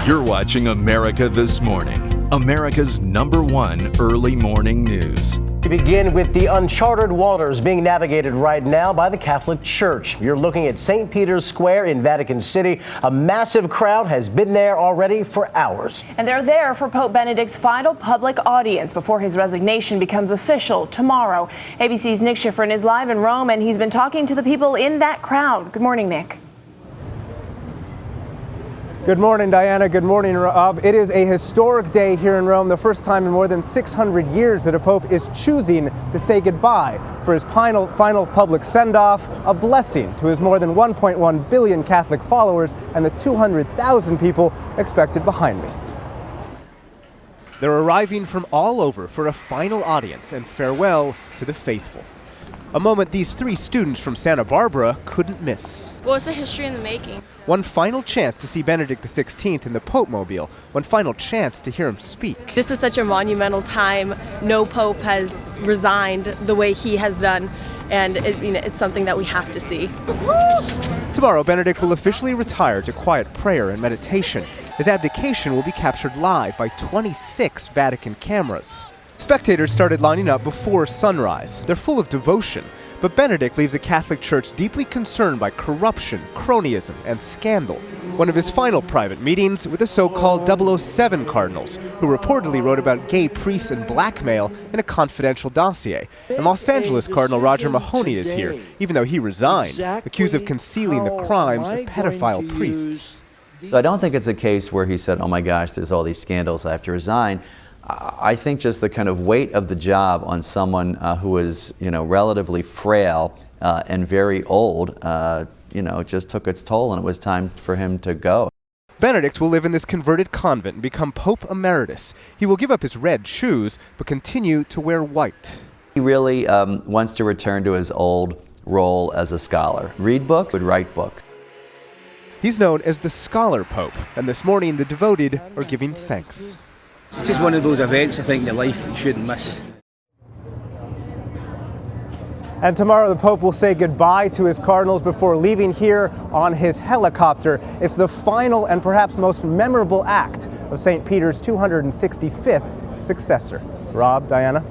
You're watching America This Morning, America's #1 early morning news. We begin with the uncharted waters being navigated right now by the Catholic Church. You're looking at St. Peter's Square in Vatican City. A massive crowd has been there already for hours. And they're there for Pope Benedict's final public audience before his resignation becomes official tomorrow. ABC's Nick Schifrin is live in Rome, and he's been talking to the people in that crowd. Good morning, Nick. Good morning, Diana. Good morning, Rob. It is a historic day here in Rome, the first time in more than 600 years that a pope is choosing to say goodbye for his final public send-off, a blessing to his more than 1.1 billion Catholic followers and the 200,000 people expected behind me. They're arriving from all over for a final audience and farewell to the faithful. A moment these 3 students from Santa Barbara couldn't miss. Well, it's a history in the making. One final chance to see Benedict XVI in the Pope Mobile. One final chance to hear him speak. This is such a monumental time. No pope has resigned the way he has done, and it's something that we have to see. Tomorrow, Benedict will officially retire to quiet prayer and meditation. His abdication will be captured live by 26 Vatican cameras. Spectators started lining up before sunrise. They're full of devotion, but Benedict leaves the Catholic Church deeply concerned by corruption, cronyism, and scandal. One of his final private meetings with the so-called 007 cardinals, who reportedly wrote about gay priests and blackmail in a confidential dossier. And Los Angeles Cardinal Roger Mahoney is here, even though he resigned, accused of concealing the crimes of pedophile priests. So I don't think it's a case where he said, oh my gosh, there's all these scandals, I have to resign. I think just the kind of weight of the job on someone who is, relatively frail and very old, just took its toll, and it was time for him to go. Benedict will live in this converted convent and become Pope Emeritus. He will give up his red shoes, but continue to wear white. He really wants to return to his old role as a scholar. Read books, would write books. He's known as the Scholar Pope, and this morning the devoted are giving thanks. It's just one of those events, I think, in life that you shouldn't miss. And tomorrow the Pope will say goodbye to his cardinals before leaving here on his helicopter. It's the final and perhaps most memorable act of St. Peter's 265th successor. Rob, Diana?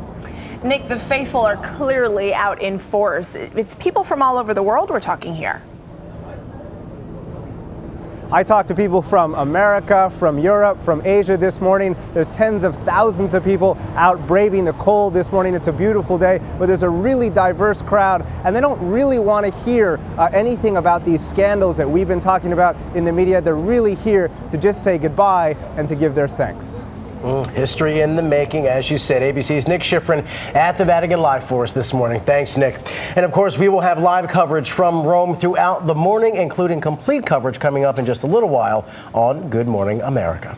Nick, the faithful are clearly out in force. It's people from all over the world we're talking here. I talked to people from America, from Europe, from Asia this morning. There's tens of thousands of people out braving the cold this morning. It's a beautiful day, but there's a really diverse crowd, and they don't really want to hear anything about these scandals that we've been talking about in the media. They're really here to just say goodbye and to give their thanks. History in the making, as you said. ABC's Nick Schifrin at the Vatican Live for us this morning. Thanks, Nick. And of course, we will have live coverage from Rome throughout the morning, including complete coverage coming up in just a little while on Good Morning America.